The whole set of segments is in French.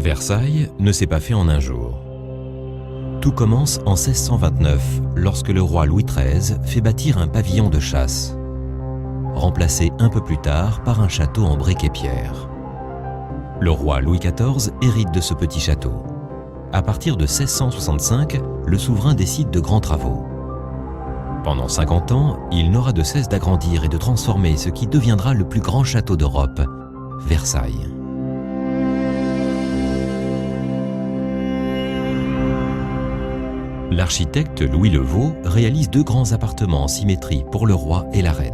Versailles ne s'est pas fait en un jour. Tout commence en 1629, lorsque le roi Louis XIII fait bâtir un pavillon de chasse, remplacé un peu plus tard par un château en briques et pierre. Le roi Louis XIV hérite de ce petit château. À partir de 1665, le souverain décide de grands travaux. Pendant 50 ans, il n'aura de cesse d'agrandir et de transformer ce qui deviendra le plus grand château d'Europe, Versailles. L'architecte Louis Le Vau réalise 2 grands appartements en symétrie pour le roi et la reine.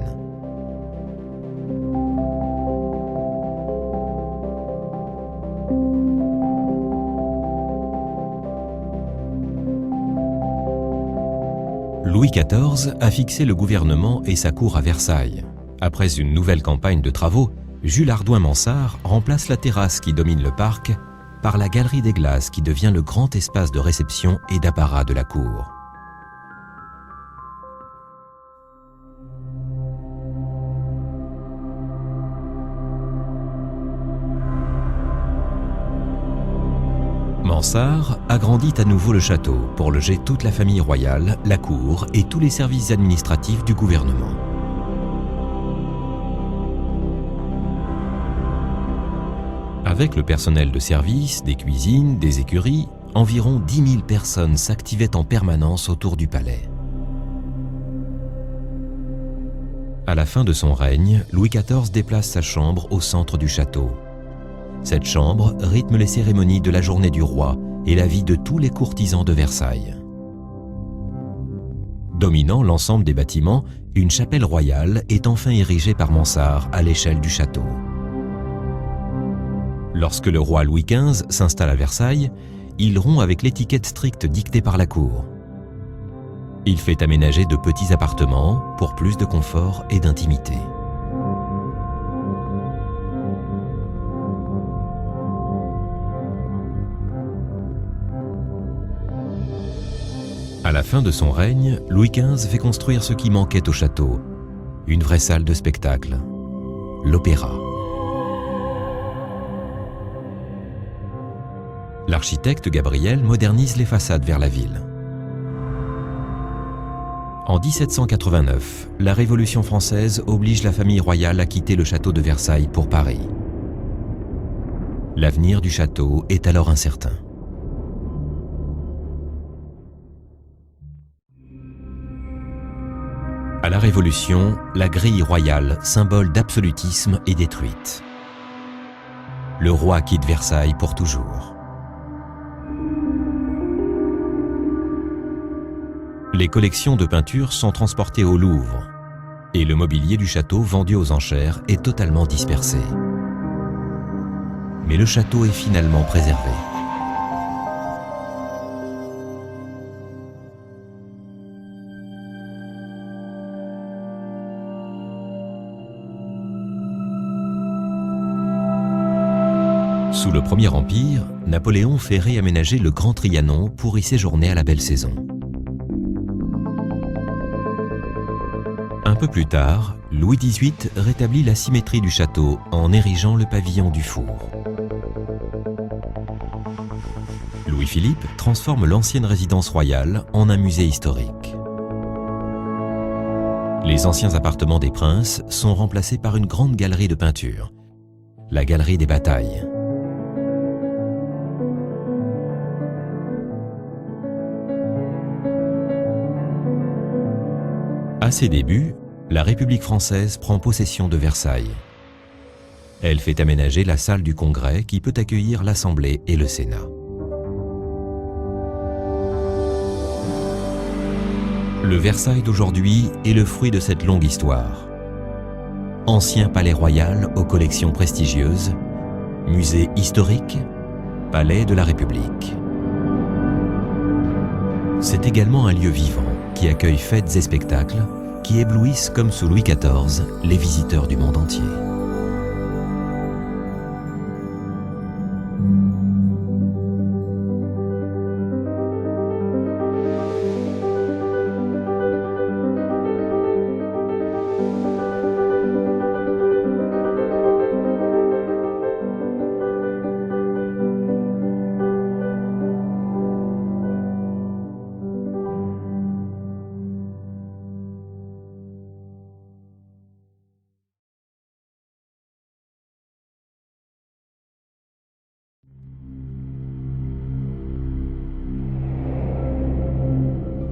Louis XIV a fixé le gouvernement et sa cour à Versailles. Après une nouvelle campagne de travaux, Jules Hardouin-Mansart remplace la terrasse qui domine le parc par la galerie des glaces qui devient le grand espace de réception et d'apparat de la cour. Mansart agrandit à nouveau le château pour loger toute la famille royale, la cour et tous les services administratifs du gouvernement. Avec le personnel de service, des cuisines, des écuries, environ 10 000 personnes s'activaient en permanence autour du palais. À la fin de son règne, Louis XIV déplace sa chambre au centre du château. Cette chambre rythme les cérémonies de la journée du roi et la vie de tous les courtisans de Versailles. Dominant l'ensemble des bâtiments, une chapelle royale est enfin érigée par Mansart à l'échelle du château. Lorsque le roi Louis XV s'installe à Versailles, il rompt avec l'étiquette stricte dictée par la cour. Il fait aménager de petits appartements pour plus de confort et d'intimité. À la fin de son règne, Louis XV fait construire ce qui manquait au château, une vraie salle de spectacle, l'opéra. L'architecte Gabriel modernise les façades vers la ville. En 1789, la Révolution française oblige la famille royale à quitter le château de Versailles pour Paris. L'avenir du château est alors incertain. À la Révolution, la grille royale, symbole d'absolutisme, est détruite. Le roi quitte Versailles pour toujours. Les collections de peintures sont transportées au Louvre et le mobilier du château vendu aux enchères est totalement dispersé. Mais le château est finalement préservé. Sous le Premier Empire, Napoléon fait réaménager le Grand Trianon pour y séjourner à la belle saison. Un peu plus tard, Louis XVIII rétablit la symétrie du château en érigeant le pavillon du four. Louis-Philippe transforme l'ancienne résidence royale en un musée historique. Les anciens appartements des princes sont remplacés par une grande galerie de peinture, la galerie des batailles. À ses débuts, la République française prend possession de Versailles. Elle fait aménager la salle du Congrès qui peut accueillir l'Assemblée et le Sénat. Le Versailles d'aujourd'hui est le fruit de cette longue histoire. Ancien palais royal aux collections prestigieuses, musée historique, palais de la République. C'est également un lieu vivant qui accueille fêtes et spectacles qui éblouissent comme sous Louis XIV les visiteurs du monde entier.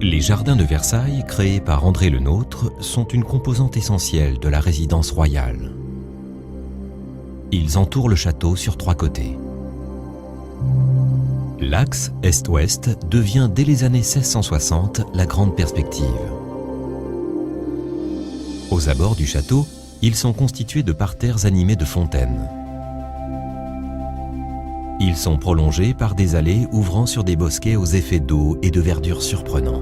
Les jardins de Versailles, créés par André Le Nôtre, sont une composante essentielle de la résidence royale. Ils entourent le château sur 3 côtés. L'axe est-ouest devient dès les années 1660 la grande perspective. Aux abords du château, ils sont constitués de parterres animés de fontaines. Ils sont prolongés par des allées ouvrant sur des bosquets aux effets d'eau et de verdure surprenants.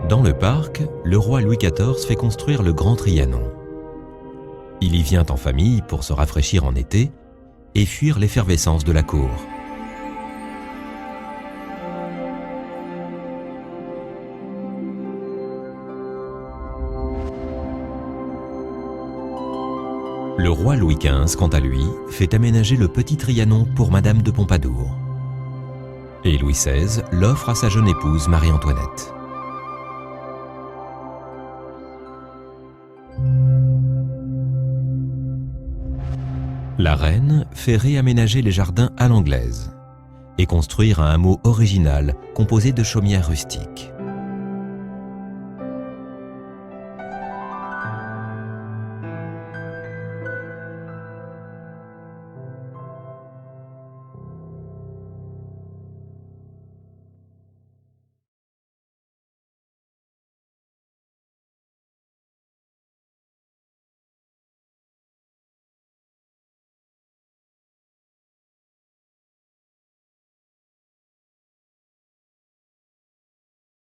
Dans le parc, le roi Louis XIV fait construire le Grand Trianon. Il y vient en famille pour se rafraîchir en été et fuir l'effervescence de la cour. Le roi Louis XV, quant à lui, fait aménager le petit Trianon pour Madame de Pompadour. Et Louis XVI l'offre à sa jeune épouse Marie-Antoinette. La reine fait réaménager les jardins à l'anglaise et construire un hameau original composé de chaumières rustiques.